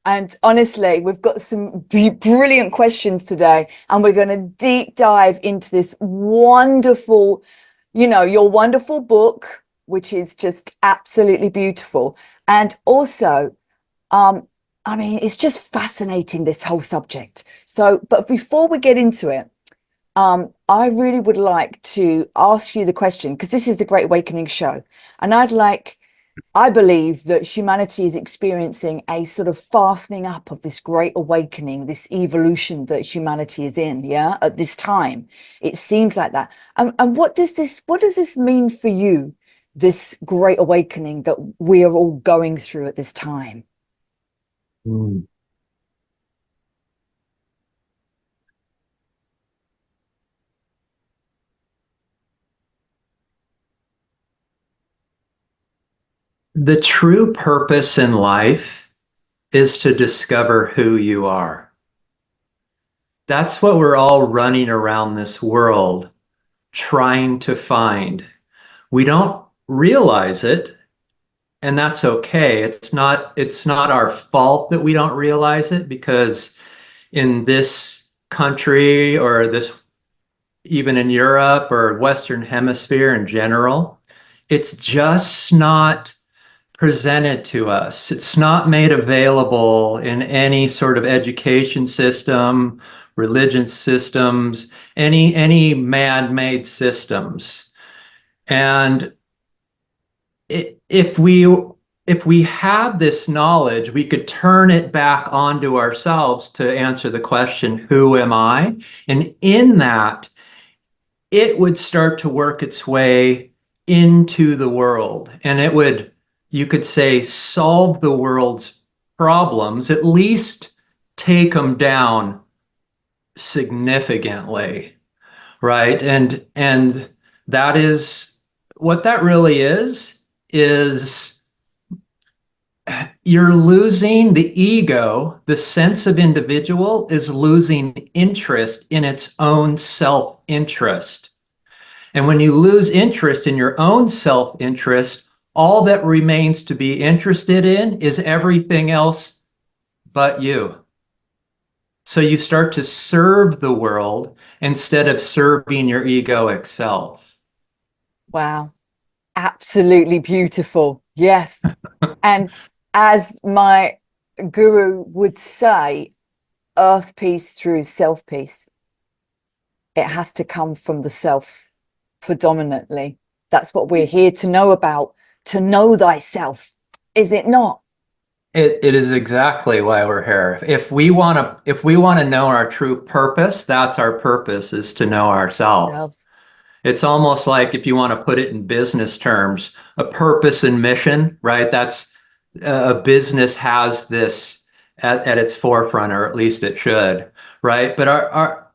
And honestly, we've got some brilliant questions today, and we're going to deep dive into this wonderful, your wonderful book, which is just absolutely beautiful. And also, it's just fascinating, this whole subject. So, but before we get into it, I really would like to ask you the question, because this is the Great Awakening show, and I believe that humanity is experiencing a sort of fastening up of this great awakening, this evolution that humanity is in, at this time. It seems like that. And what does this mean for you, this great awakening that we are all going through at this time? Mm. The true purpose in life is to discover who you are. That's what we're all running around this world trying to find. We don't realize it, and that's okay. It's not our fault that we don't realize it, because in this country, or this, even in Europe or Western Hemisphere in general, it's just not presented to us. It's not made available in any sort of education system, religion systems, any man-made systems. And if we had this knowledge, we could turn it back onto ourselves to answer the question, who am I? And in that, it would start to work its way into the world, and it would, you could say, solve the world's problems, at least take them down significantly, right? And that is what that really is you're losing the ego. The sense of individual is losing interest in its own self-interest. And when you lose interest in your own self-interest, all that remains to be interested in is everything else but you. So you start to serve the world instead of serving your egoic self. Wow. Absolutely beautiful. Yes. And as my guru would say, earth peace through self peace. It has to come from the self predominantly. That's what we're here to know about, to know thyself, is it not? It is exactly why we're here. If we want to know our true purpose, that's our purpose, is to know ourselves. Selves. It's almost like, if you want to put it in business terms, a purpose and mission, right? That's a business has this at its forefront, or at least it should, right? But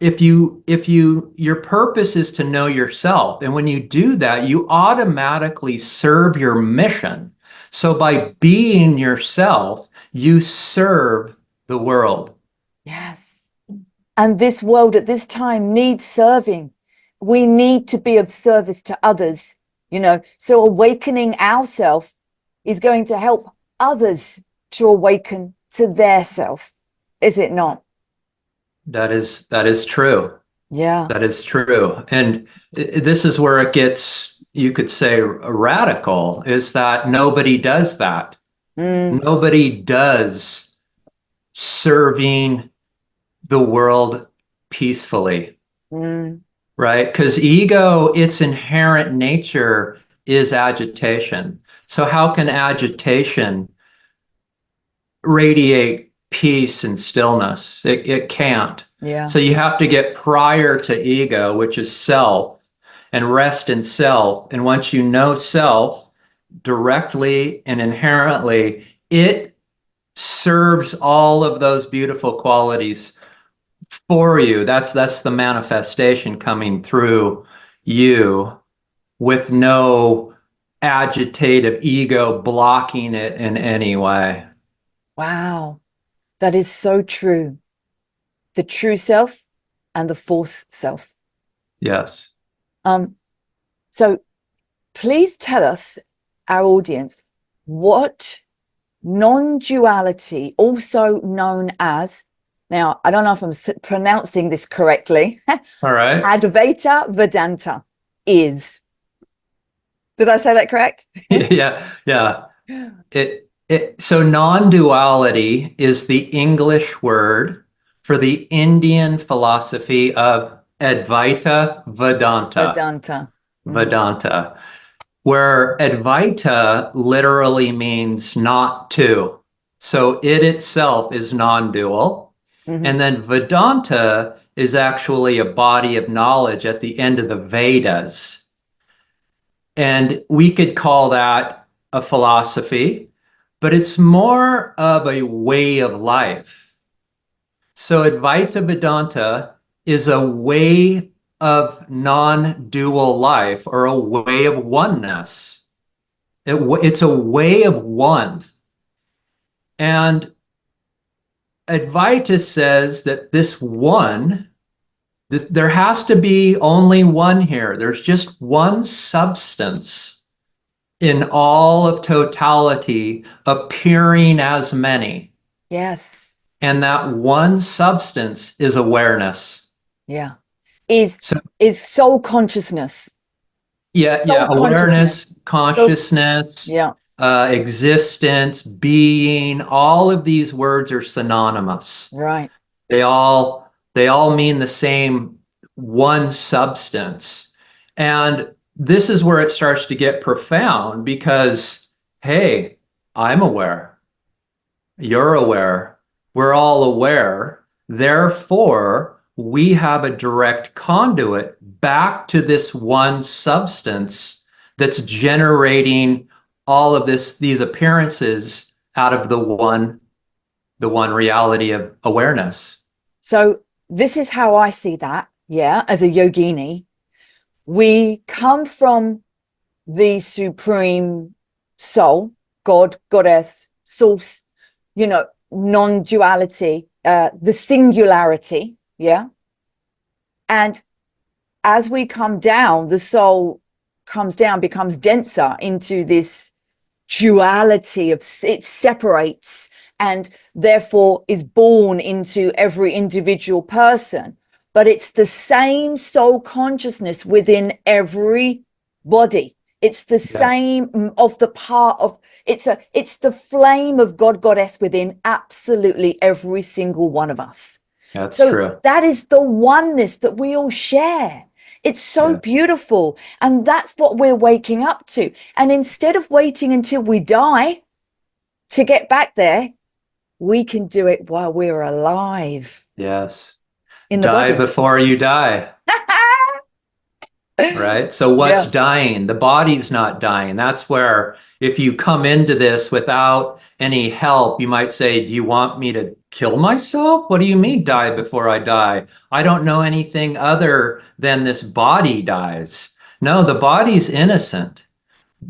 your purpose is to know yourself, and when you do that, you automatically serve your mission. So by being yourself, you serve the world. Yes. And this world at this time needs serving. We need to be of service to others, So awakening ourself is going to help others to awaken to their self, is it not? That is true. Yeah. That is true. And this is where it gets, you could say, radical, is that nobody does that. Mm, Nobody does serving the world peacefully, mm, right? Because ego, its inherent nature is agitation. So how can agitation radiate peace and stillness? It can't. yeah. So you have to get prior to ego, which is self, and rest in self. And once you know self directly and inherently, it serves all of those beautiful qualities for you. That's the manifestation coming through you, with no agitative ego blocking it in any way. Wow. That is so true. The true self and the false self. Yes. Um, so please tell us, our audience, what non-duality, also known as, now I don't know if I'm pronouncing this correctly, All right. Advaita Vedanta is. Did I say that correct? Yeah, yeah. So non-duality is the English word for the Indian philosophy of Advaita Vedanta. Vedanta. Vedanta, where Advaita literally means not to. So it itself is non-dual. And then Vedanta is actually a body of knowledge at the end of the Vedas. And we could call that a philosophy, but it's more of a way of life. So Advaita Vedanta is a way of non-dual life, or a way of oneness. It's a way of one. And Advaita says that this one, there has to be only one here. There's just one substance in all of totality appearing as many. Yes. And that one substance is awareness. Yeah. Is soul consciousness. Yeah. Awareness, consciousness, yeah. Existence, being, all of these words are synonymous. Right. They all mean the same one substance. And this is where it starts to get profound, because, hey, I'm aware. You're aware. We're all aware. Therefore, we have a direct conduit back to this one substance that's generating all of these appearances out of the one reality of awareness. So this is how I see that. Yeah. As a yogini, we come from the supreme soul, God, goddess, source, non-duality, the singularity. Yeah. And as we come down, the soul comes down, becomes denser into this duality of it separates, and therefore is born into every individual person. But it's the same soul consciousness within every body. It's the same of the part of, it's the flame of God, goddess within absolutely every single one of us. That's true. That is the oneness that we all share. It's so beautiful. And that's what we're waking up to. And instead of waiting until we die to get back there, we can do it while we're alive. Yes. In the body. Die before you die. Right? So what's dying? The body's not dying. That's where, if you come into this without any help, you might say, do you want me to kill myself? What do you mean die before I die? I don't know anything other than this body dies. No, the body's innocent.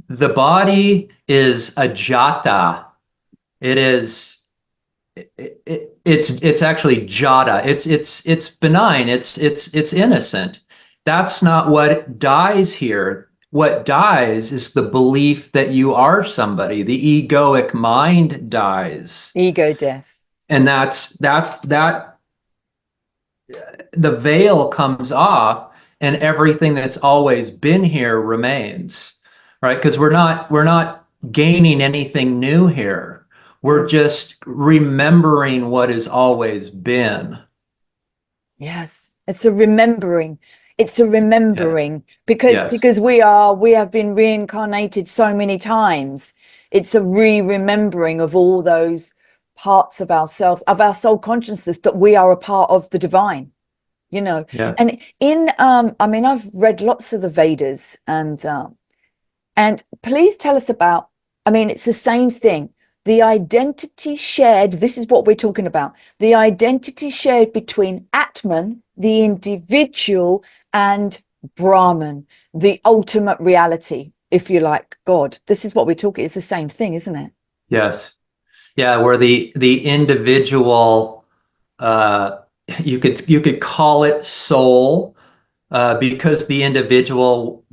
The body is a jata. It is, it's actually jata. It's benign. It's innocent. That's not what dies here. What dies is the belief that you are somebody. The egoic mind dies. Ego death. And that the veil comes off, and everything that's always been here remains, right? Because we're not gaining anything new here. We're just remembering what has always been. Yes, it's a remembering. It's a remembering, because we have been reincarnated so many times. It's a remembering of all those parts of ourselves, of our soul consciousness, that we are a part of the divine, And in I've read lots of the Vedas, and please tell us about, it's the same thing. The identity shared, this is what we're talking about. The identity shared between Atman, the individual, and Brahman, the ultimate reality, if you like, God. This is what we're talking. It's the same thing, isn't it? Yes. Yeah, where the individual, you could call it soul, because the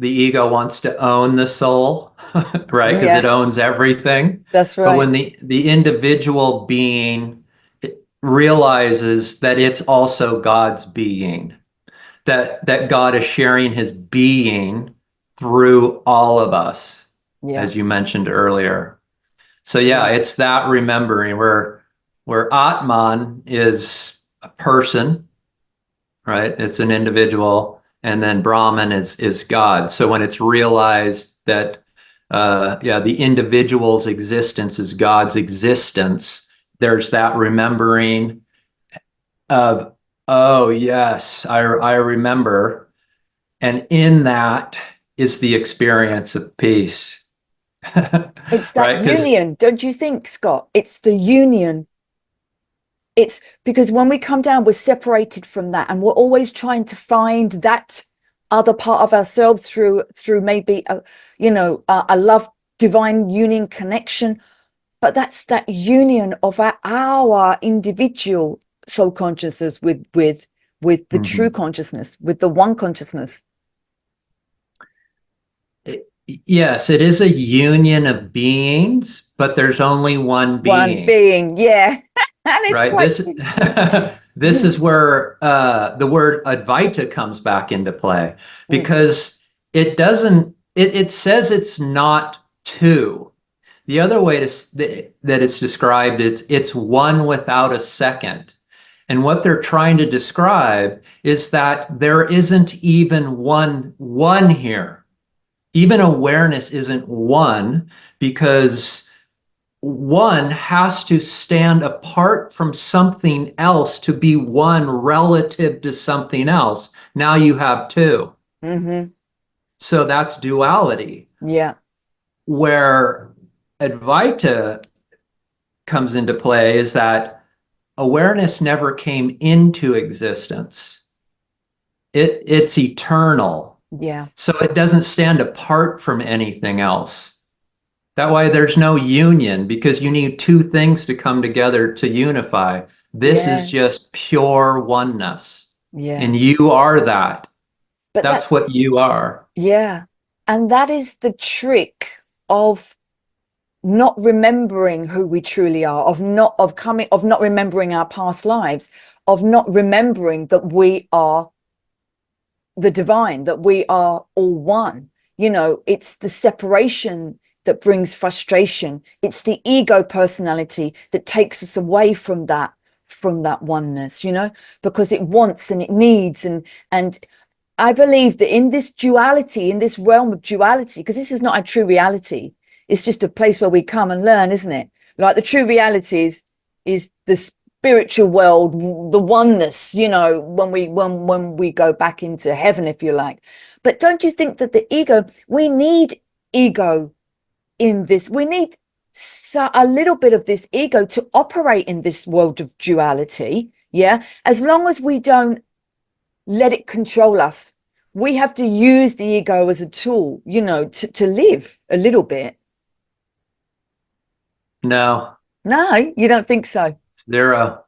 ego wants to own the soul, right? Because it Yeah, owns everything. that's But right. when the individual being realizes that it's also God's being, that God is sharing his being through all of us, Yeah, as you mentioned earlier. So yeah, yeah, it's that remembering where Atman is a person, right? It's an individual, and then Brahman is God. So when it's realized that yeah, the individual's existence is God's existence, there's that remembering of, oh yes, I remember. And in that is the experience of peace. it's that Right? Because union, don't you think, Scott? It's the union. It's because when we come down, we're separated from that, and we're always trying to find that other part of ourselves through maybe a love, divine union connection. But that's that union of our individual soul consciousness with the true Mhm. consciousness, with the one consciousness. Yes, it is a union of beings, but there's only one One being, being, yeah. And it's right? quite This tricky. this is where the word Advaita comes back into play, Mm, because it says it's not two. The other way that it's described, it's one without a second. And what they're trying to describe is that there isn't even one here. Even awareness isn't one, because one has to stand apart from something else to be one relative to something else. Now you have two. hmm So that's duality, Yeah, where Advaita comes into play is that awareness never came into existence. It's eternal. yeah, So it doesn't stand apart from anything else. That way there's no union, because you need two things to come together to unify. This is yeah, just pure oneness. yeah. And you are that. But That's that's, what you are. yeah. And that is the trick of not remembering who we truly are, of not remembering our past lives, of not remembering that we are the divine, that we are all one. It's the separation that brings frustration. It's the ego personality that takes us away from that oneness, because it wants and it needs, and I believe that in this duality, in this realm of duality, because this is not a true reality, it's just a place where we come and learn, isn't it? Like the true reality is the spiritual world, the oneness, when we go back into heaven, if you like. But don't you think that the ego, we need ego in this? We need a little bit of this ego to operate in this world of duality. Yeah. As long as we don't let it control us. We have to use the ego as a tool, to live a little bit. No, No, you don't think so? zero.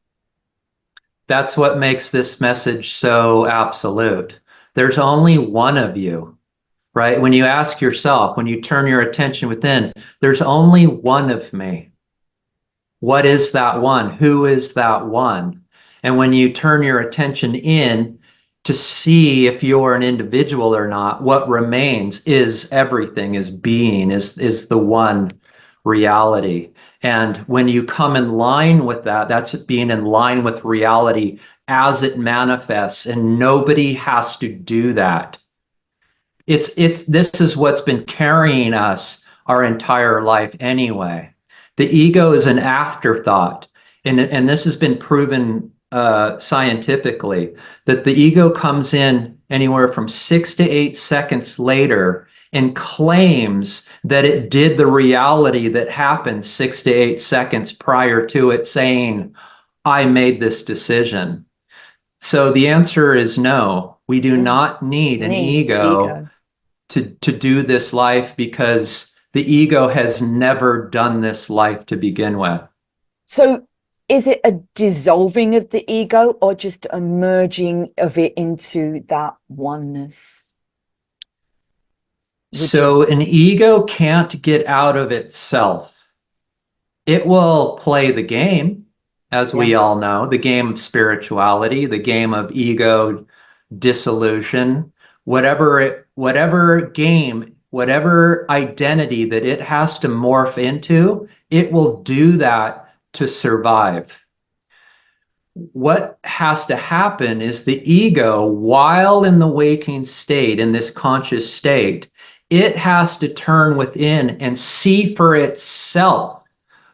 That's what makes this message so absolute. There's only one of you, right? When you ask yourself, when you turn your attention within, there's only one of me. What is that one? Who is that one? And when you turn your attention in to see if you're an individual or not, what remains is everything, is being, is the one reality. And when you come in line with that, that's being in line with reality as it manifests, and nobody has to do that. It's this is what's been carrying us our entire life anyway. The ego is an afterthought, and this has been proven scientifically, that the ego comes in anywhere from 6 to 8 seconds later and claims that it did the reality that happened 6 to 8 seconds prior to it saying, I made this decision. So the answer is no. We do Mm, not need an need the ego ego. to do this life, because the ego has never done this life to begin with. So is it a dissolving of the ego or just a merging of it into that oneness? So an ego can't get out of itself. It will play the game, as we all know, the game of spirituality, the game of ego dissolution, whatever game, whatever identity that it has to morph into, it will do that to survive. What has to happen is the ego, while in the waking state, in this conscious state, it has to turn within and see for itself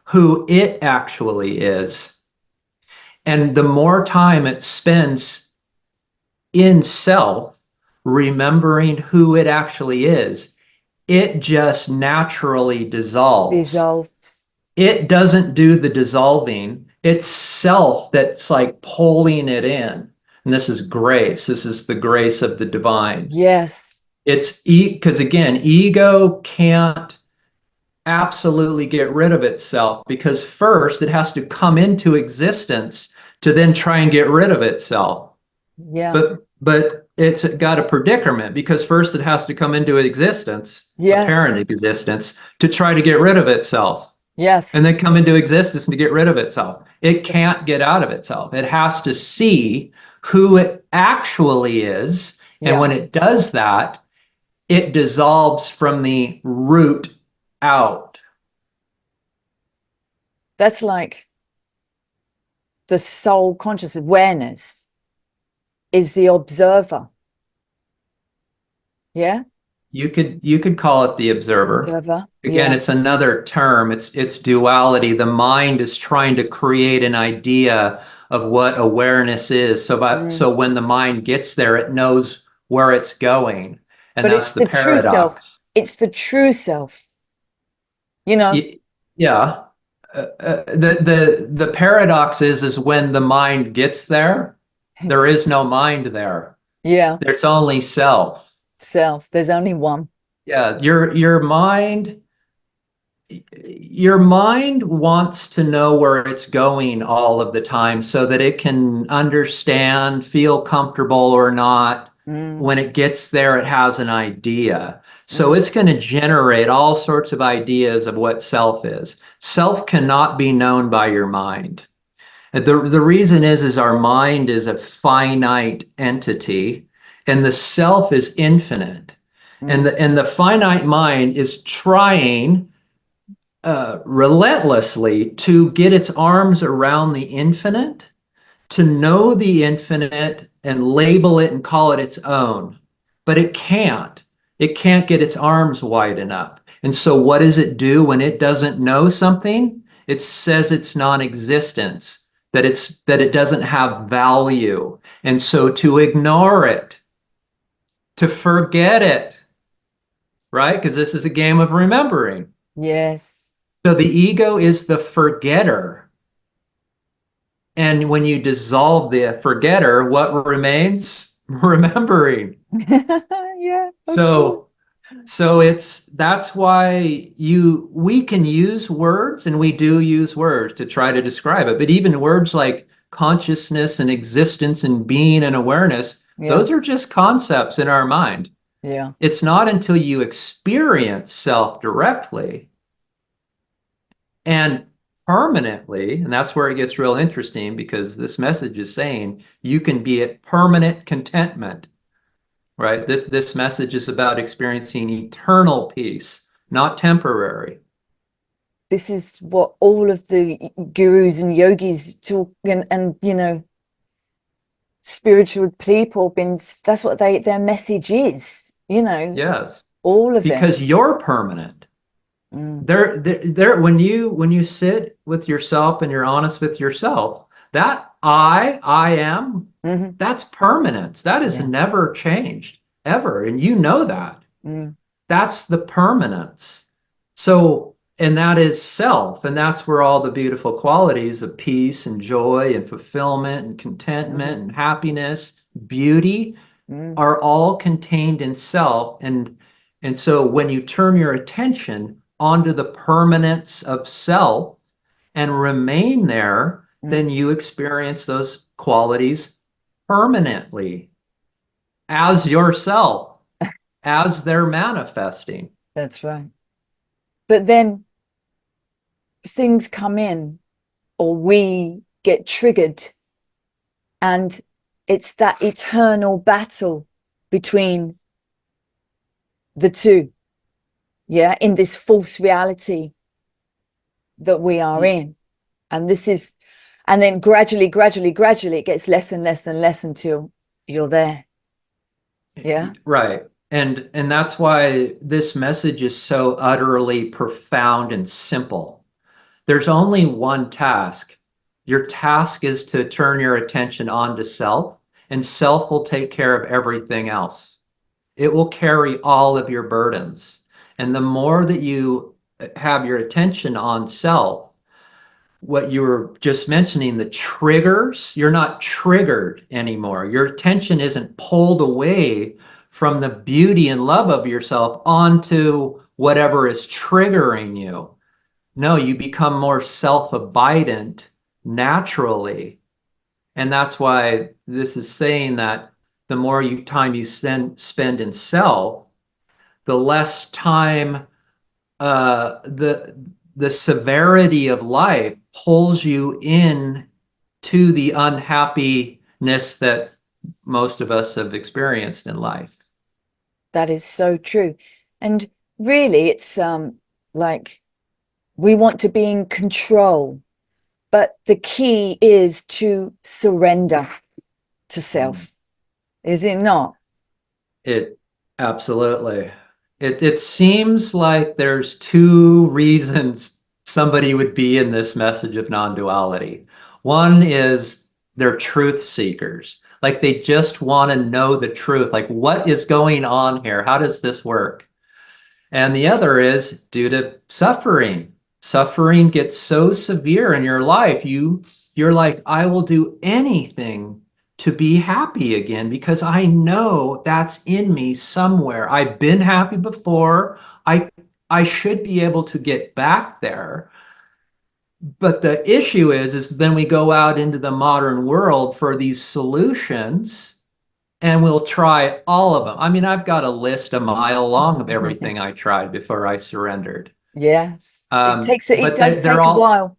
who it actually is. And the more time it spends in self, remembering who it actually is, it just naturally dissolves. It doesn't do the dissolving. It's self that's like pulling it in. And this is grace. This is the grace of the divine. Yes. It's because again, ego can't absolutely get rid of itself because first it has to come into existence to then try and get rid of itself. Yeah. But it's got a predicament because first it has to come into existence, apparent existence, to try to get rid of itself. Yes. And then come into existence to get rid of itself. It can't get out of itself. It has to see who it actually is. And when it does that, it dissolves from the root out. That's like the soul conscious awareness is the observer. Yeah. You could call it the observer. Again, it's another term. It's duality. The mind is trying to create an idea of what awareness is. So when the mind gets there, it knows where it's going. And but that's it's the paradox. True self. It's the true self. You know? Yeah. The paradox is when the mind gets there, there is no mind there. Yeah. There's only self. There's only one. Yeah, your mind wants to know where it's going all of the time so that it can understand, feel comfortable or not. When it gets there, it has an idea. So it's going to generate all sorts of ideas of what self is. Self cannot be known by your mind. The reason is our mind is a finite entity and the self is infinite. And the finite mind is trying relentlessly to get its arms around the infinite, to know the infinite and label it and call it its own. But it can't. It can't get its arms wide enough. And so what does it do when it doesn't know something? It says it's non-existence, that it doesn't have value. And so to ignore it, to forget it, right? Because this is a game of remembering. Yes. So the ego is the forgetter. And when you dissolve the forgetter, what remains? Remembering. Yeah. Okay. So that's why we can use words, and we do use words to try to describe it. But even words like consciousness and existence and being and awareness, those are just concepts in our mind. Yeah. It's not until you experience self directly and permanently, and that's where it gets real interesting because this message is saying you can be at permanent contentment, right? This message is about experiencing eternal peace, not temporary. This is what all of the gurus and yogis talk and you know, spiritual people that's what their message is, you know. Yes. All of it. Because you're permanent. There when you sit with yourself and you're honest with yourself, that I am, that's permanence. That is never changed ever. And you know that. That's the permanence. So, and that is self. And that's where all the beautiful qualities of peace and joy and fulfillment and contentment and happiness, beauty are all contained in self. And so when you turn your attention onto the permanence of self and remain there, then you experience those qualities permanently as yourself, as they're manifesting. That's right. But then things come in, or we get triggered, and it's that eternal battle between the two, yeah, in this false reality that we are in. And this is, and then gradually it gets less and less and less until you're there. Yeah. Right. And that's why this message is so utterly profound and simple. There's only one task. Your task is to turn your attention onto self, and self will take care of everything else. It will carry all of your burdens. And the more that you have your attention on self, what you were just mentioning, the triggers, you're not triggered anymore. Your attention isn't pulled away from the beauty and love of yourself onto whatever is triggering you. No, you become more self-abidant naturally. And that's why this is saying that the more time you spend in self, the less time the severity of life pulls you in to the unhappiness that most of us have experienced in life. That is so true. And really, it's like we want to be in control, but the key is to surrender to self. Is it not? It absolutely. It seems like there's two reasons somebody would be in this message of non-duality. One is they're truth seekers. Like they just want to know the truth. Like, what is going on here? How does this work? And the other is due to suffering. Suffering gets so severe in your life, you're like, I will do anything to be happy again because I know that's in me somewhere. I've been happy before. I should be able to get back there. But the issue is then we go out into the modern world for these solutions and we'll try all of them. I mean, I've got a list a mile long of everything I tried before I surrendered. Yes. It But does they're take a all, while.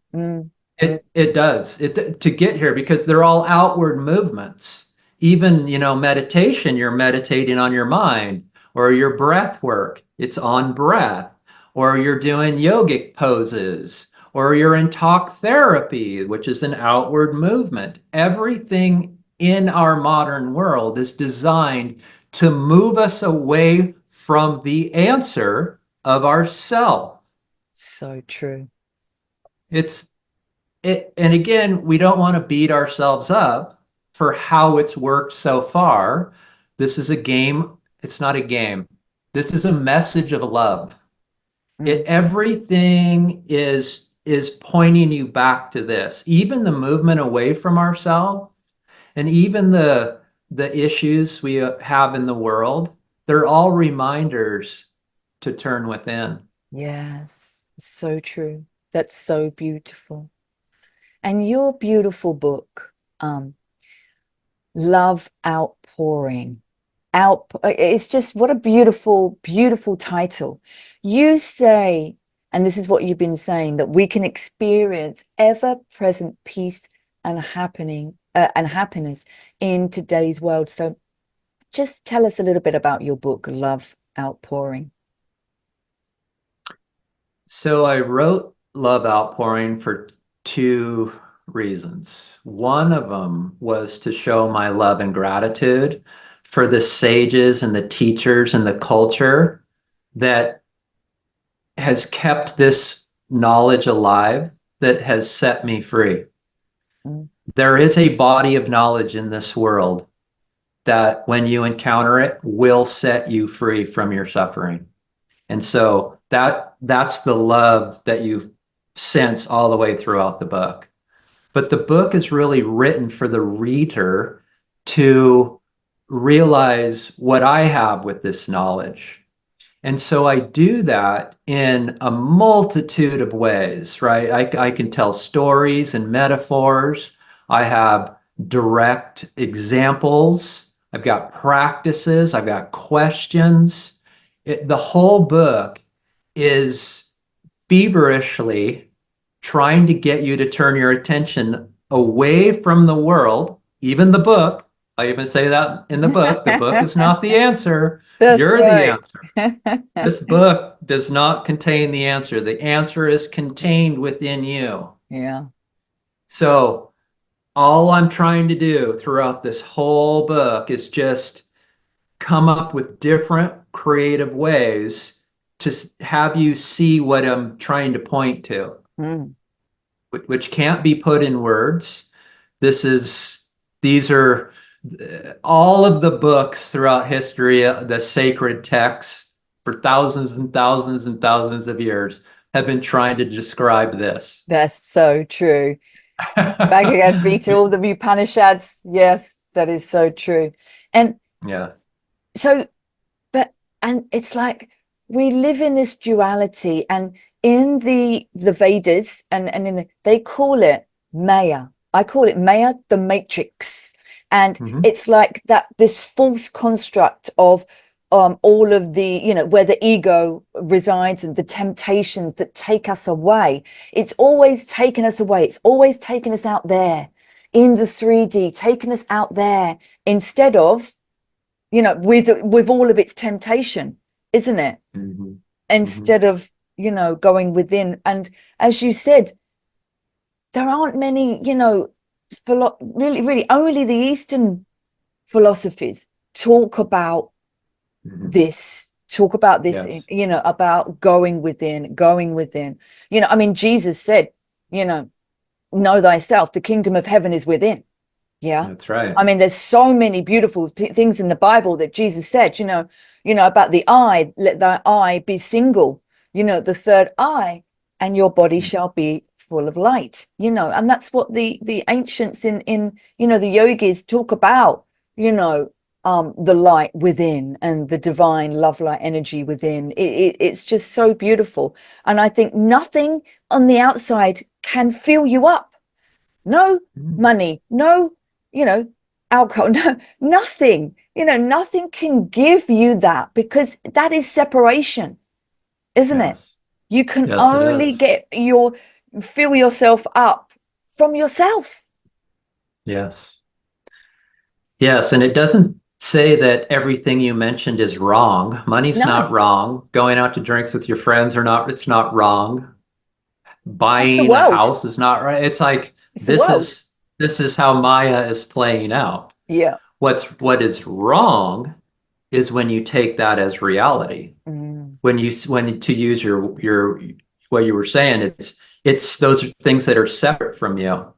it does to get here because they're all outward movements. Even, meditation, you're meditating on your mind, or your breath work, it's on breath, or you're doing yogic poses, or you're in talk therapy, which is an outward movement. Everything in our modern world is designed to move us away from the answer of ourself. So true. It's and again, we don't want to beat ourselves up for how it's worked so far. This is a game. It's not a game. This is a message of love. Everything is pointing you back to this. Even the movement away from ourselves, and even the issues we have in the world, they're all reminders to turn within. Yes, so true. That's so beautiful. And your beautiful book, Love Outpouring. It's just what a beautiful, beautiful title. You say, and this is what you've been saying, that we can experience ever-present peace and happiness in today's world. So just tell us a little bit about your book, Love Outpouring. So I wrote Love Outpouring for two reasons. One of them was to show my love and gratitude for the sages and the teachers and the culture that has kept this knowledge alive, that has set me free. There is a body of knowledge in this world that when you encounter it will set you free from your suffering. And so that's the love that you sense all the way throughout the book. But the book is really written for the reader to realize what I have with this knowledge. And so I do that in a multitude of ways, right? I can tell stories and metaphors. I have direct examples. I've got practices. I've got questions. The whole book is feverishly trying to get you to turn your attention away from the world, even the book. I even say that in the book is not the answer. That's You're the right. answer. This book does not contain the answer. The answer is contained within you. Yeah. So all I'm trying to do throughout this whole book is just come up with different creative ways to have you see what I'm trying to point to, Mm. which can't be put in words. These are all of the books throughout history, the sacred texts for thousands and thousands and thousands of years have been trying to describe this. That's so true. Bhagavad Gita, all the Upanishads. Yes, that is so true. And Yes. so, and it's like we live in this duality, and in the Vedas they call it Maya. I call it Maya, the matrix. And it's like that, this false construct of all of the, where the ego resides and the temptations that take us away. It's always taken us away. It's always taken us out there in the 3D, taken us out there instead of, with all of its temptation, isn't it? Instead of, going within. And as you said, there aren't many, really only the Eastern philosophies talk about this, Yes. about going within. I mean, Jesus said, know thyself, the kingdom of heaven is within. Yeah. That's right. I mean, there's so many beautiful things in the Bible that Jesus said, about the eye, let thy eye be single, the third eye, and your body shall be full of light, and that's what the ancients in the yogis talk about, the light within and the divine love light energy within. It's just so beautiful. And I think nothing on the outside can fill you up. No money, no, alcohol, no, nothing, nothing can give you that, because that is separation, isn't it? Yes. You can Yes, it only is. fill yourself up from yourself. Yes. Yes, and it doesn't say that everything you mentioned is wrong. Money's not No, wrong. Going out to drinks with your friends it's not wrong. that's the Buying a world. house is not right. It's like It's the this world. is this is how Maya is playing out. Yeah. What is wrong is when you take that as reality. Mm, When to use your what you were saying, it's those are things that are separate from you.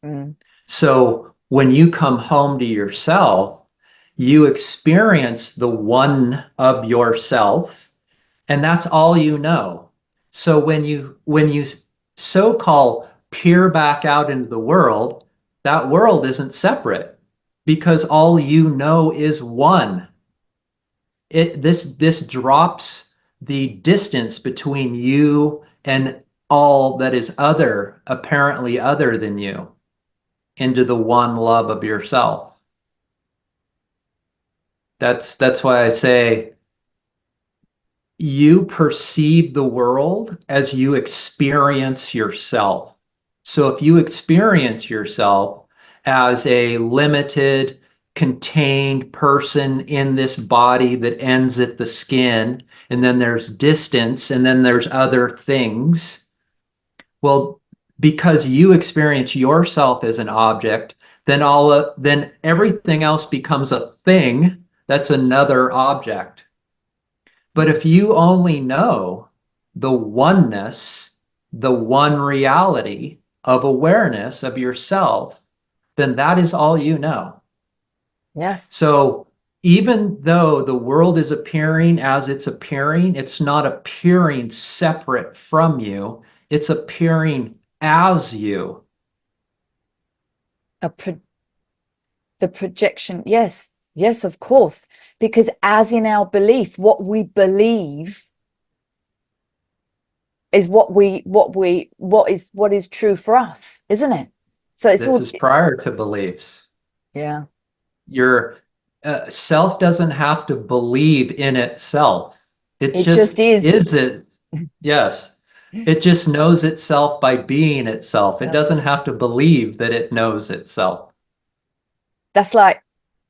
mm, So when you come home to yourself, you experience the one of yourself, and that's all you know. So when you so-called peer back out into the world, that world isn't separate because all you know is one. This drops the distance between you and all that is other, apparently other than you, into the one love of yourself. That's why I say you perceive the world as you experience yourself. So if you experience yourself as a limited, contained person in this body that ends at the skin, and then there's distance, and then there's other things, well, because you experience yourself as an object, then everything else becomes a thing that's another object. But if you only know the oneness, the one reality of awareness of yourself, then that is all you know. yes. So even though the world is appearing as it's not appearing separate from you, it's appearing as you. A pro The projection. Yes. Yes, of course. Because as in our belief, what we believe is what is true for us, isn't it? So it's This all, is prior to beliefs. yeah. Your self doesn't have to believe in itself. It It just just is. is it. Yes. It just knows itself by being itself. It So doesn't have to believe that it knows itself. that's like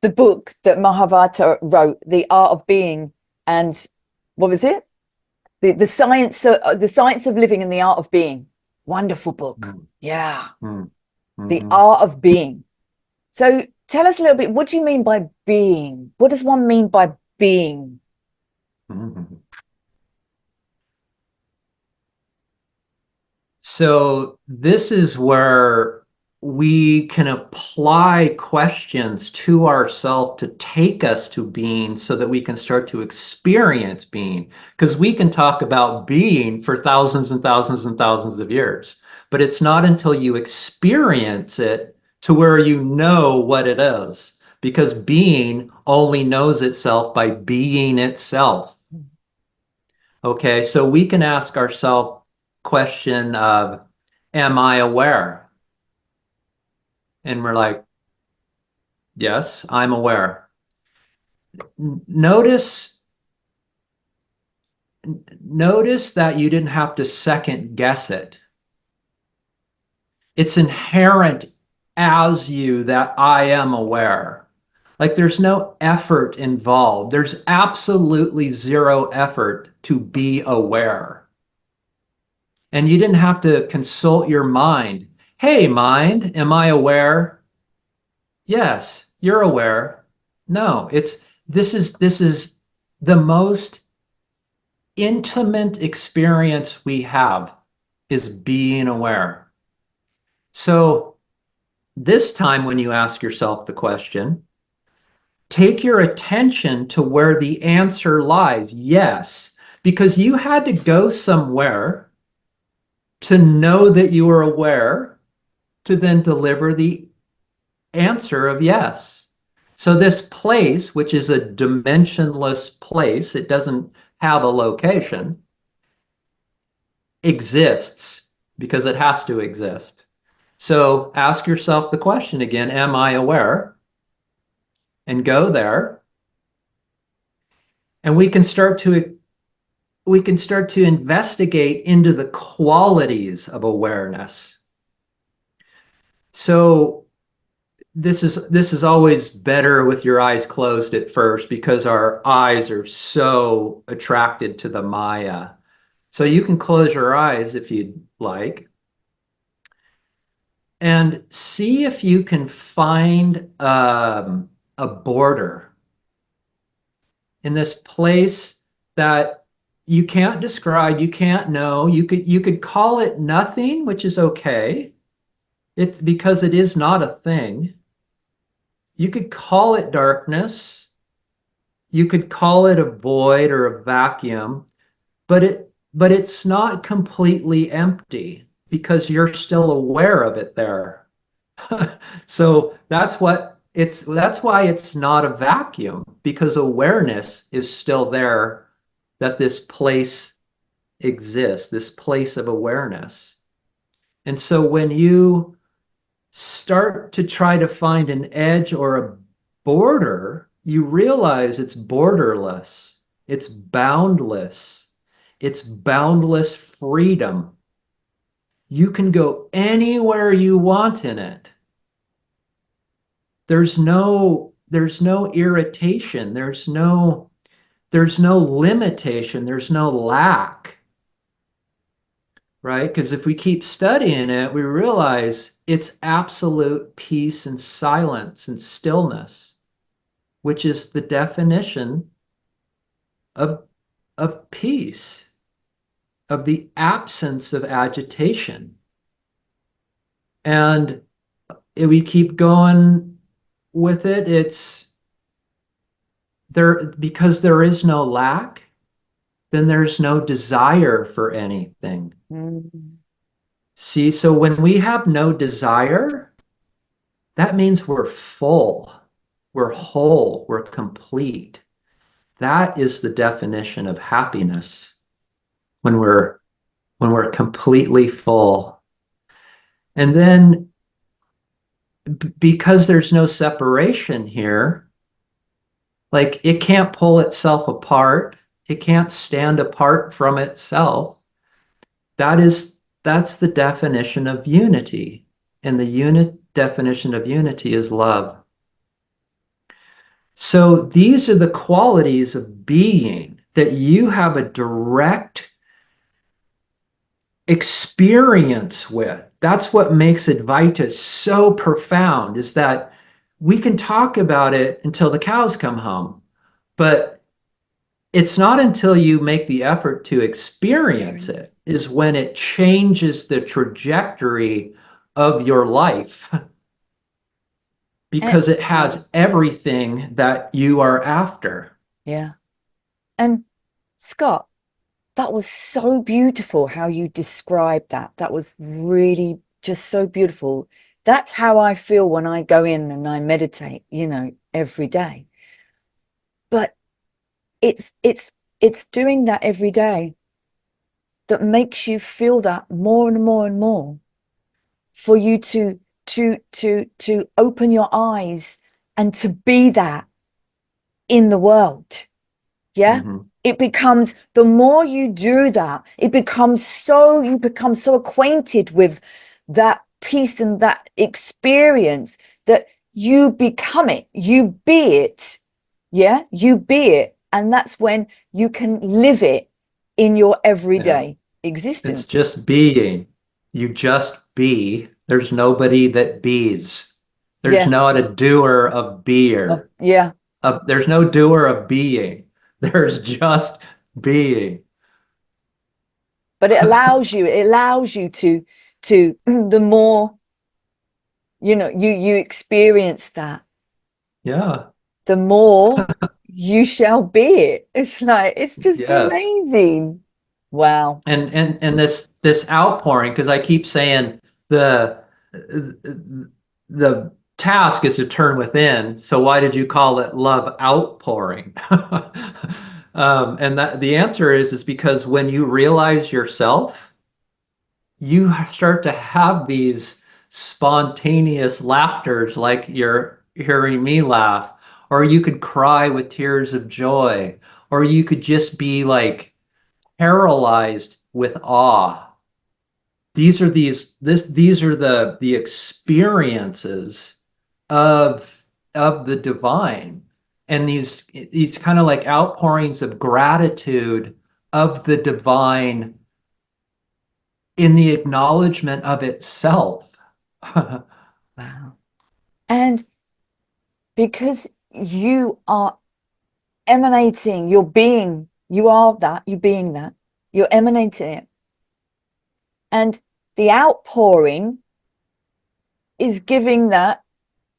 the book that Mahavata wrote, The Art of Being, and what was it? The science of living and the art of being. Wonderful book. Mm, Yeah. mm, The mhm, art of being. So tell us a little bit, what do you mean by being? What does one mean by being? mhm. So this is where we can apply questions to ourselves to take us to being so that we can start to experience being. Because we can talk about being for thousands and thousands and thousands of years, but it's not until you experience it to where you know what it is. Because being only knows itself by being itself. Okay, so we can ask ourselves question of, am I aware? And we're like, yes, I'm aware. Notice notice that you didn't have to second guess it. It's inherent as you that I am aware. Like there's no effort involved. There's absolutely zero effort to be aware. And you didn't have to consult your mind. Hey, mind, am I aware? Yes, you're aware. No, it's this is the most intimate experience we have is being aware. So this time when you ask yourself the question, take your attention to where the answer lies. Yes, because you had to go somewhere to know that you are aware to then deliver the answer of yes. So this place, which is a dimensionless place, it doesn't have a location, exists because it has to exist. So ask yourself the question again, am I aware? And go there. And we can start to investigate into the qualities of awareness. So this is always better with your eyes closed at first because our eyes are so attracted to the Maya. So you can close your eyes if you'd like and see if you can find a border in this place that you can't describe, you can't know. You could call it nothing, which is okay. It's because it is not a thing. You could call it darkness. You could call it a void or a vacuum, but it's not completely empty because you're still aware of it there. So that's why it's not a vacuum because awareness is still there that this place exists, this place of awareness. And so when you start to try to find an edge or a border, you realize it's borderless, it's boundless, it's boundless freedom. You can go anywhere you want in it. There's no irritation, there's no limitation, there's no lack, right? Because if we keep studying it, we realize it's absolute peace and silence and stillness, which is the definition of, of peace, of the absence of agitation. And if we keep going with it, it's there because there is no lack, then there's no desire for anything. Mm. See, so when we have no desire, that means we're full. We're whole, we're complete. That is the definition of happiness when we're completely full. And then because there's no separation here, like it can't pull itself apart, it can't stand apart from itself. That's the definition of unity. And the definition of unity is love. So these are the qualities of being that you have a direct experience with. That's what makes Advaita so profound, is that we can talk about it until the cows come home, but it's not until you make the effort to experience it is when it changes the trajectory of your life, because it has everything that you are after. Yeah. And Scott, that was so beautiful how you described that. That was really just so beautiful. That's how I feel when I go in and I meditate, every day. But it's doing that every day that makes you feel that more and more and more, for you to open your eyes and to be that in the world. Yeah. Mm-hmm. It becomes, the more you do that, you become so acquainted with that peace and that experience that you become it, you be it. Yeah, you be it. And that's when you can live it in your everyday existence. It's just being. You just be. There's nobody that bees. There's not a doer of beer. There's no doer of being. There's just being. But it allows you to the more you experience that, the more you shall be it. It's like, it's just amazing. Wow. And this outpouring, because I keep saying the task is to turn within. So why did you call it love outpouring? And that the answer is because when you realize yourself, you start to have these spontaneous laughters, like you're hearing me laugh, or you could cry with tears of joy, or you could just be like paralyzed with awe. These are the experiences of the divine, and these kind of like outpourings of gratitude of the divine in the acknowledgement of itself. Wow. And because you are emanating, you're being that, you're emanating it. And the outpouring is giving that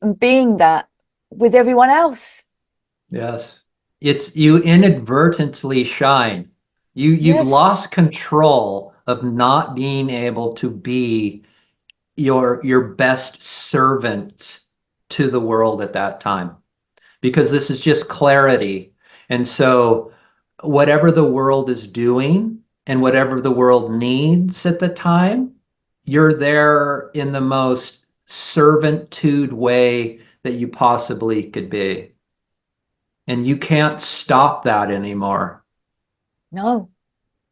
and being that with everyone else. Yes. It's you inadvertently shine. You've lost control of not being able to be your best servant to the world at that time, because this is just clarity. And so whatever the world is doing and whatever the world needs at the time, you're there in the most servant-tude way that you possibly could be. And you can't stop that anymore. No.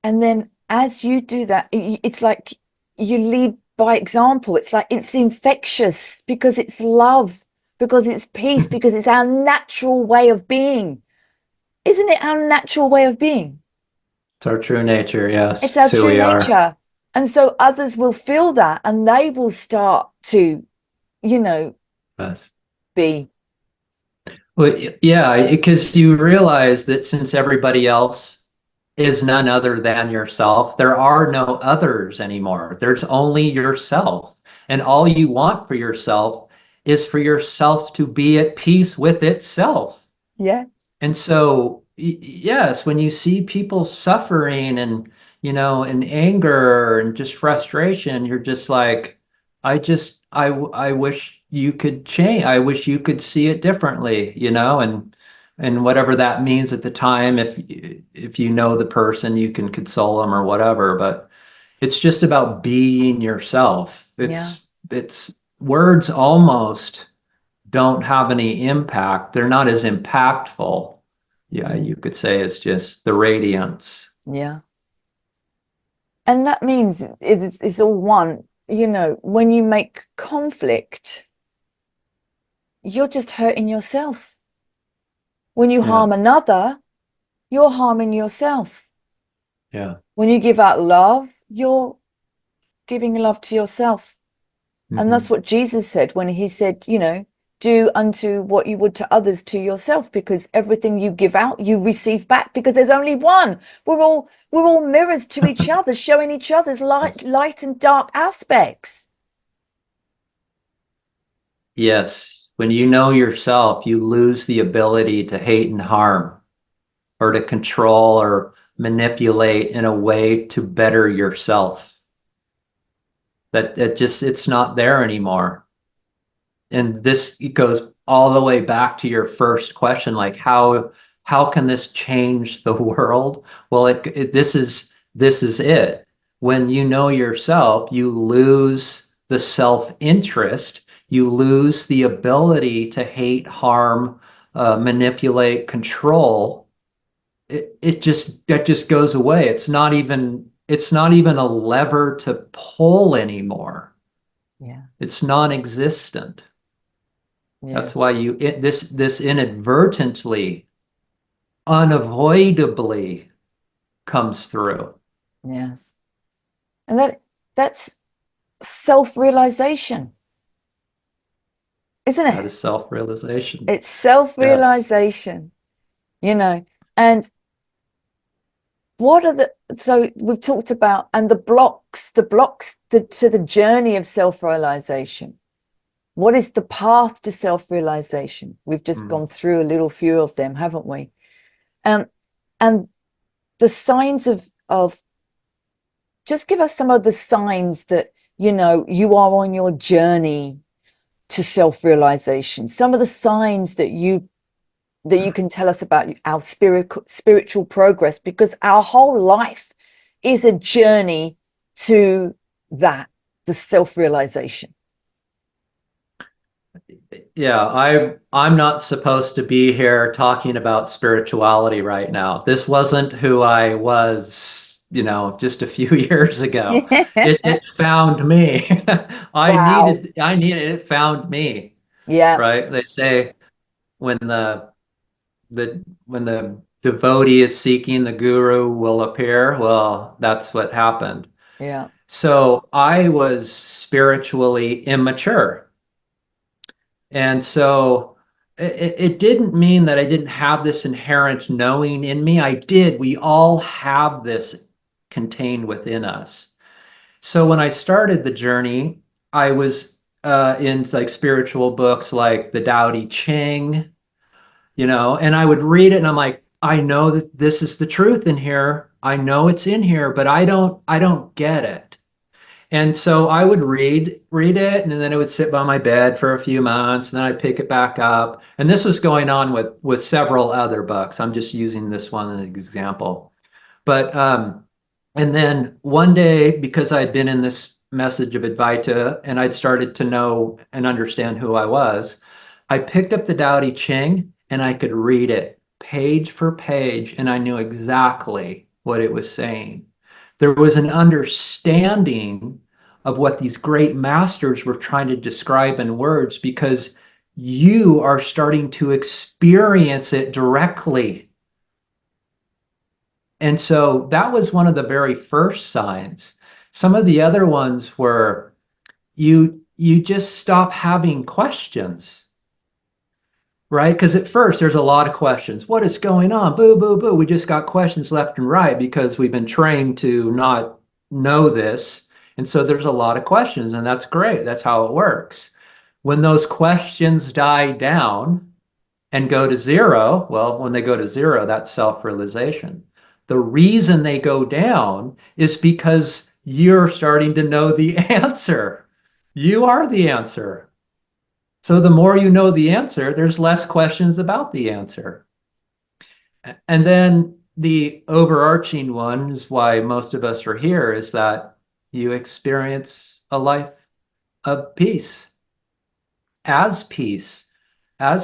And then as you do that, it's like you lead by example. It's like it's infectious, because it's love, because it's peace, because it's our natural way of being. Isn't it our natural way of being? It's our true nature, yes. It's our true nature. And so others will feel that, and they will start to, Yes. be. Well, yeah, because you realize that since everybody else is none other than yourself, there are no others anymore. There's only yourself. And all you want for yourself is for yourself to be at peace with itself. Yes. And so, yes, when you see people suffering and, in anger and just frustration, you're just like, I wish you could change. I wish you could see it differently, and whatever that means at the time. If you know the person, you can console them or whatever. But it's just about being yourself. Yeah. It's words almost don't have any impact. They're not as impactful. Yeah, Mm. you could say it's just the radiance. Yeah. And that means it's all one. When you make conflict, you're just hurting yourself. When you Yeah, harm another, you're harming yourself. yeah. When you give out love, you're giving love to yourself. And that's Hmm. what Jesus said when he said, do unto what you would to others to yourself, because everything you give out, you receive back, because there's only one. We're all mirrors to each other, showing each other's Yes. light and dark aspects. Yes. When you know yourself, you lose the ability to hate and harm or to control or manipulate in a way to better yourself. It's not there anymore. And this goes all the way back to your first question, like how can this change the world? Well, this is it. When you know yourself, you lose the self-interest, you lose the ability to hate, harm, manipulate, control. That just goes away. It's not even a lever to pull anymore. Yes. It's non-existent. That's why Yes. this inadvertently, unavoidably comes through. Yes. And that's self-realization, isn't That it? is self-realization. It's Yes. self-realization, and so we've talked about, and the blocks to the journey of self-realization. What is the path to self-realization? We've just Mm. gone through a little few of them, haven't we? Um, and the signs of just give us some of the signs that you are on your journey to self-realization. Some of the signs that you can tell us about our spiritual progress, because our whole life is a journey to that, the self-realization. Yeah, I'm not supposed to be here talking about spirituality right now. This wasn't who I was, just a few years ago. It found me. I Wow. needed I needed it found me, Yeah. right? They say when the devotee is seeking, the guru will appear. Well, that's what happened. Yeah. So I was spiritually immature. And so it didn't mean that I didn't have this inherent knowing in me. I did. We all have this contained within us. So when I started the journey, I was in like spiritual books like the Tao Te Ching, and I would read it and I'm like, I know that this is the truth in here. I know it's in here, but I don't get it. And so I would read it, and then it would sit by my bed for a few months, and then I'd pick it back up. And this was going on with several other books. I'm just using this one as an example. But and then one day, because I'd been in this message of Advaita and I'd started to know and understand who I was, I picked up the Tao Te Ching and I could read it page for page, and I knew exactly what it was saying. There was an understanding of what these great masters were trying to describe in words, because you are starting to experience it directly. And so that was one of the very first signs. Some of the other ones were you just stop having questions, right? Because at first there's a lot of questions. What is going on? Boo, boo, boo. We just got questions left and right because we've been trained to not know this. And so there's a lot of questions, and that's great. That's how it works. When those questions die down and go to zero, well, when they go to zero, that's self-realization. The reason they go down is because you're starting to know the answer. You are the answer. So the more you know the answer, there's less questions about the answer. And then the overarching one is why most of us are here, is that you experience a life of peace, as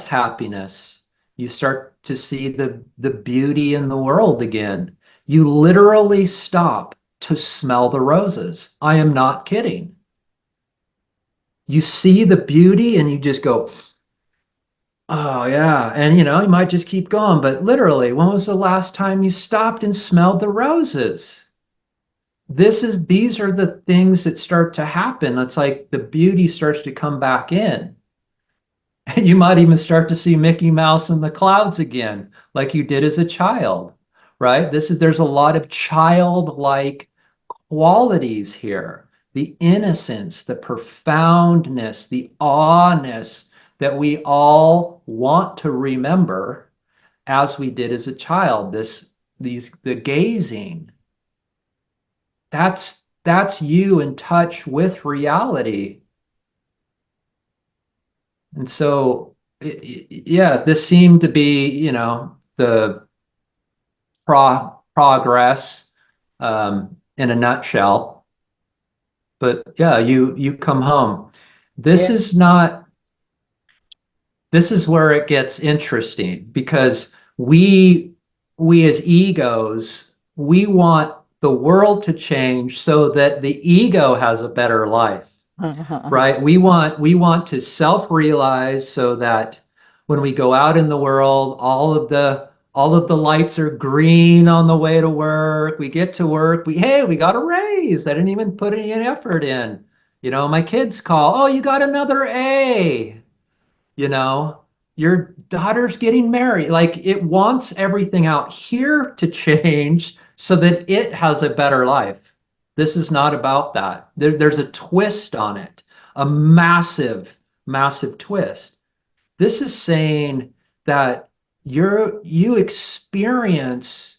happiness. You start to see the beauty in the world again. You literally stop to smell the roses. I am not kidding. You see the beauty and you just go, oh yeah. And you might just keep going, but literally, when was the last time you stopped and smelled the roses? These are the things that start to happen. It's like the beauty starts to come back in. And you might even start to see Mickey Mouse in the clouds again, like you did as a child, right? There's a lot of childlike qualities here. The innocence, the profoundness, the awness that we all want to remember as we did as a child. The gazing. That's you in touch with reality. And so, yeah, this seemed to be, the progress in a nutshell. But yeah, you come home. This Yes. is not, this is where it gets interesting because we as egos, we want the world to change so that the ego has a better life. Right? We want to self-realize so that when we go out in the world, all of the lights are green on the way to work. We get to work, we got a raise. I didn't even put any effort in. My kids call, oh, you got another A. You know, your daughter's getting married. Like it wants everything out here to change so that it has a better life. This is not about that. There's a twist on it, a massive, massive twist. This is saying that you experience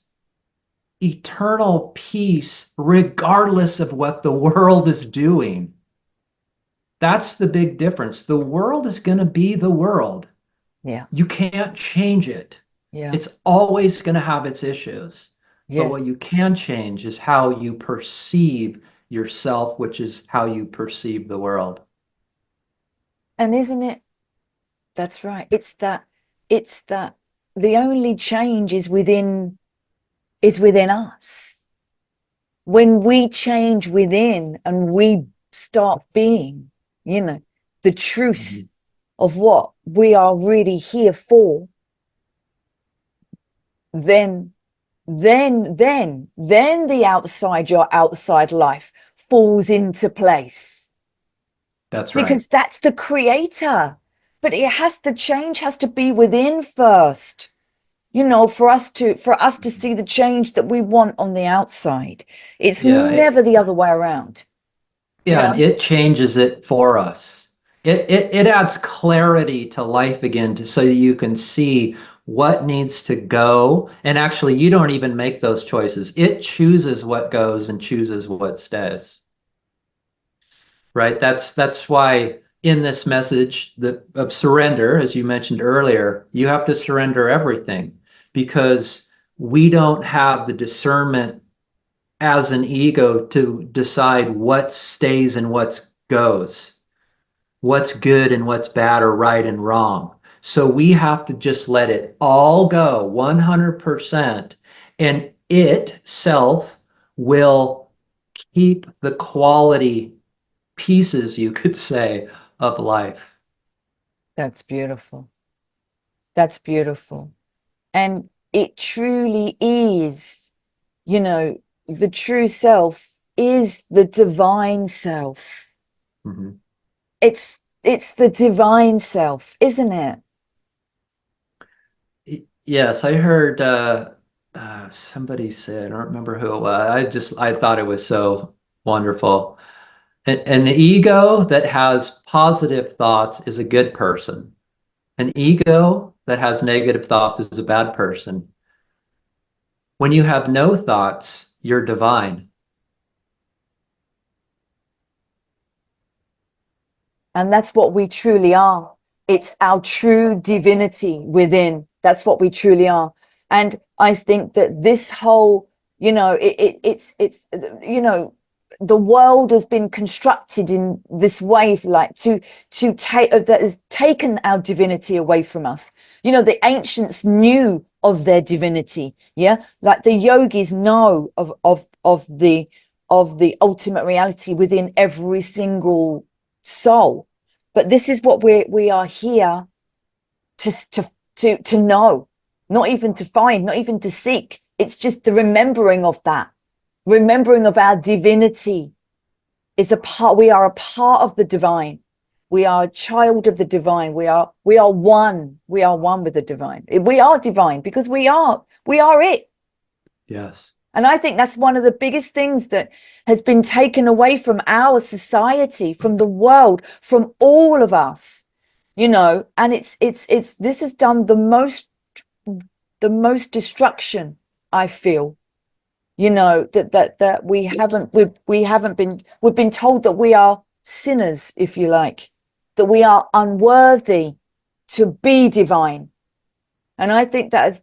eternal peace regardless of what the world is doing. That's the big difference. The world is going to be the world. Yeah. You can't change it. Yeah. It's always going to have its issues. But what Yes. you can change is how you perceive yourself, which is how you perceive the world. And isn't it? That's right. It's that the only change is within us. When we change within and we start being, the truth Mhm. of what we are really here for, then the your outside life falls into place That's right. because that's the creator. But the change has to be within first, for us to see the change that we want on the outside. It's Yeah, never the other way around, you yeah, and know? it changes it for us. It adds clarity to life again so that you can see what needs to go. And actually, you don't even make those choices. It chooses what goes and chooses what stays. Right? That's why in this message of surrender, as you mentioned earlier, you have to surrender everything because we don't have the discernment as an ego to decide what stays and what goes, what's good and what's bad or right and wrong. So we have to just let it all go 100%, and it self will keep the quality pieces, you could say, of life. That's beautiful. That's beautiful. And it truly is, the true self is the divine self. Mhm. It's the divine self, isn't it? Yes, I heard somebody say, I don't remember who it was. I thought it was so wonderful. An ego that has positive thoughts is a good person. An ego that has negative thoughts is a bad person. When you have no thoughts, you're divine. And that's what we truly are. It's our true divinity within. That's what we truly are. And I think that this whole, it's the world has been constructed in this way, like to take that has taken our divinity away from us. The ancients knew of their divinity, yeah, like the yogis know of the ultimate reality within every single soul. But this is what we are here to know, not even to find, not even to seek. It's just the remembering of that. Remembering of our divinity is we are a part of the divine. We are a child of the divine. We are one. We are one with the divine. We are divine because we are it. Yes. And I think that's one of the biggest things that has been taken away from our society, from the world, from all of us, and it's this has done the most destruction, I feel. That we've been told that we are sinners, if you like, that we are unworthy to be divine. And I think that has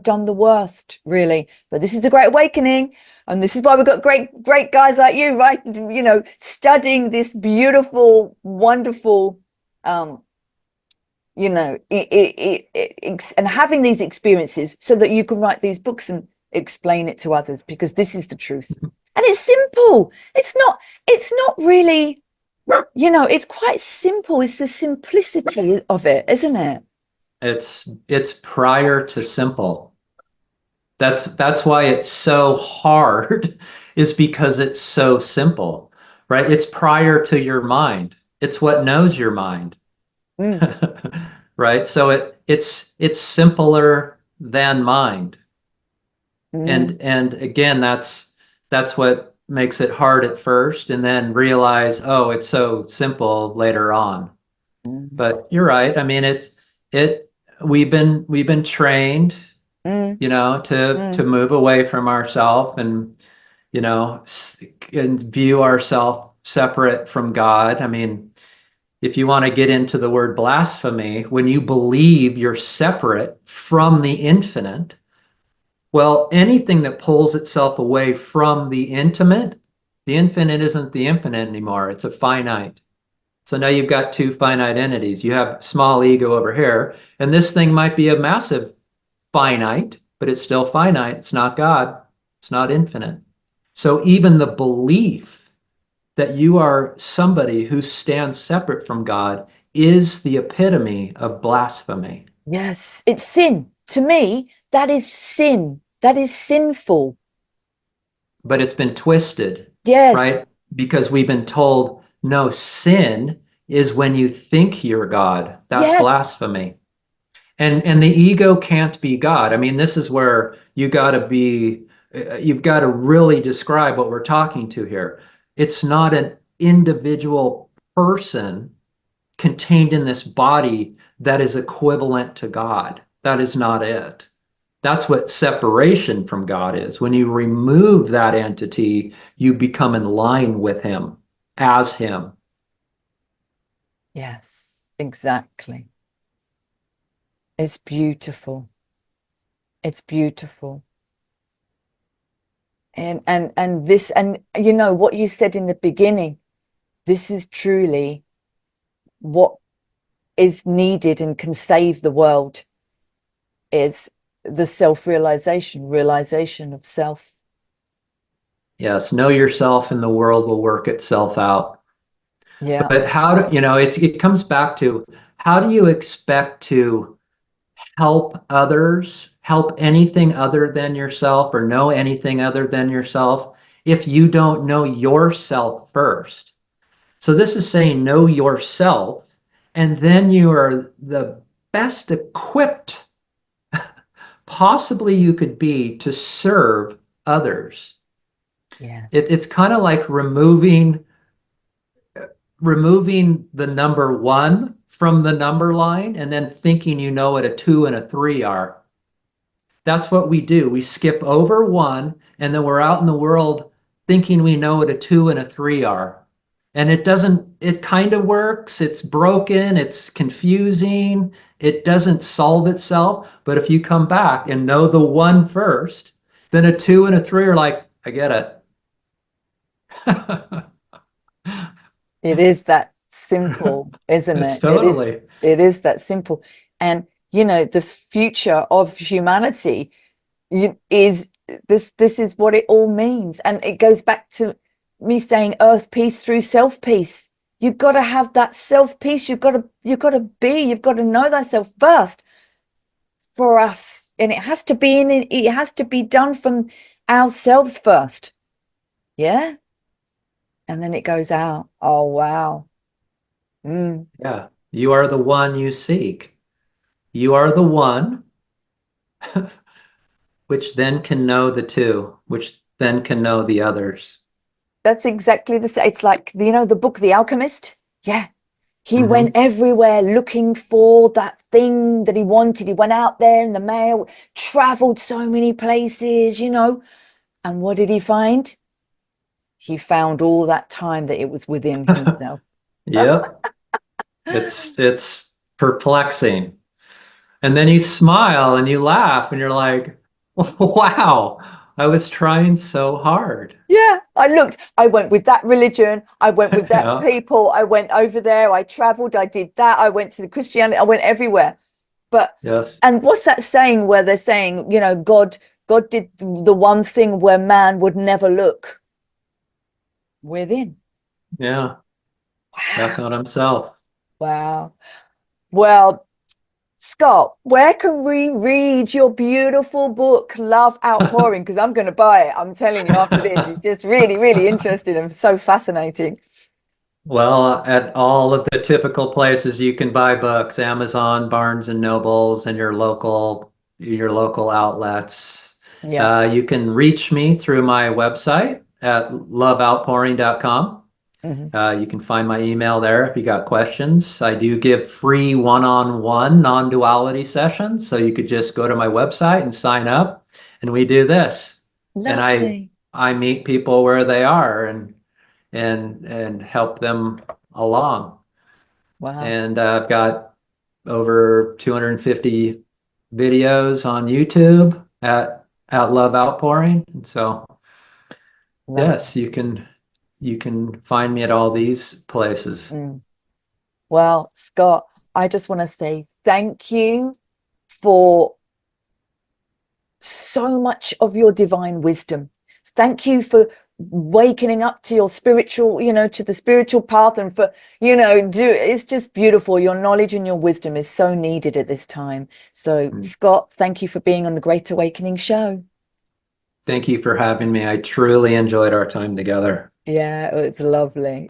done the worst, really. But this is a great awakening, and this is why we've got great guys like you, right? Studying this beautiful, wonderful, and having these experiences so that you can write these books and explain it to others, because this is the truth. And it's simple. It's not really, it's quite simple. It's the simplicity of it, isn't it? It's prior to simple. That's why it's so hard, is because it's so simple, right? It's prior to your mind. It's what knows your mind. Right? So it's simpler than mind. And again, that's what makes it hard at first, and then realize, oh, it's so simple later on. But you're right. I mean, we've been trained, to move away from ourselves and view ourselves separate from God. I mean, if you want to get into the word blasphemy, when you believe you're separate from the infinite, well, anything that pulls itself away from the infinite isn't the infinite anymore. It's a finite. So now you've got two finite entities. You have small ego over here, and this thing might be a massive finite, but it's still finite. It's not God. It's not infinite. So even the belief that you are somebody who stands separate from God is the epitome of blasphemy. Yes, it's sin. To me, that is sin. That is sinful. But it's been twisted, Yes. right? Because we've been told, no, sin is when you think you're God. That's blasphemy. And the ego can't be God. I mean, this is where you've got to really describe what we're talking to here. It's not an individual person contained in this body that is equivalent to God. That is not it. That's what separation from God is. When you remove that entity, you become in line with him, as him. Yes, exactly. It's beautiful. It's beautiful. And this, and what you said in the beginning, this is truly what is needed and can save the world, is the realization of self. Yes, know yourself and the world will work itself out. Yeah. But how do, it comes back to, how do you expect to help others, help anything other than yourself, or know anything other than yourself, if you don't know yourself first? So this is saying know yourself, and then you are the best equipped possibly you could be to serve others. Yes. It's kind of like removing the number 1 from the number line and then thinking you know what a 2 and a 3 are. That's what we do. We skip over 1, and then we're out in the world thinking we know what a 2 and a 3 are. And it kind of works. It's broken. It's confusing. It doesn't solve itself. But if you come back and know the one first, then a two and a three are like, I get it. It is that simple, isn't It's it? totally. It is that simple. And, you know, the future of humanity is this is what it all means. And it goes back to me saying earth peace through self peace. You've got to have that self peace. You've got to know thyself first for us. And it has to be done from ourselves first. Yeah. And then it goes out. Oh, wow. Yeah. You are the one you seek. You are the one, which then can know the two, which then can know the others. That's exactly the same. It's like, you know, the book, The Alchemist. Yeah. He Mm-hmm. went everywhere looking for that thing that he wanted. He went out there in the mail, traveled so many places, you know. And what did he find? He found all that time that it was within himself. Yep. It's perplexing. And then you smile and you laugh and you're like, wow, I was trying so hard. Yeah, I went with that religion, I went with that Yeah. people, I went over there, I traveled, I did that, I went to the Christianity, I went everywhere. But Yes. and what's that saying where they're saying, you know, God did the one thing where man would never look within. Yeah. Back Wow. on himself. Wow. Well, Scott, where can we read your beautiful book, Love Outpouring? Because I'm going to buy it. I'm telling you after this, it's just really, really interesting and so fascinating. Well, at all of the typical places you can buy books, Amazon, Barnes and Nobles, and your local outlets. Yeah. You can reach me through my website at loveoutpouring.com. You can find my email there if you got questions. I do give free one-on-one non-duality sessions, so you could just go to my website and sign up, and we do this. And Lovely. I meet people where they are and help them along. Wow. And I've got over 250 videos on YouTube at Love Outpouring. And so yes, Lovely. you can find me at all these places. Well, Scott, I just want to say thank you for so much of your divine wisdom. Thank you for wakening up to your spiritual, you know, to the spiritual path, and for, you know, it's just beautiful. Your knowledge and your wisdom is so needed at this time. So, Scott, thank you for being on the Great Awakening show. Thank you for having me. I truly enjoyed our time together. Yeah, it was lovely.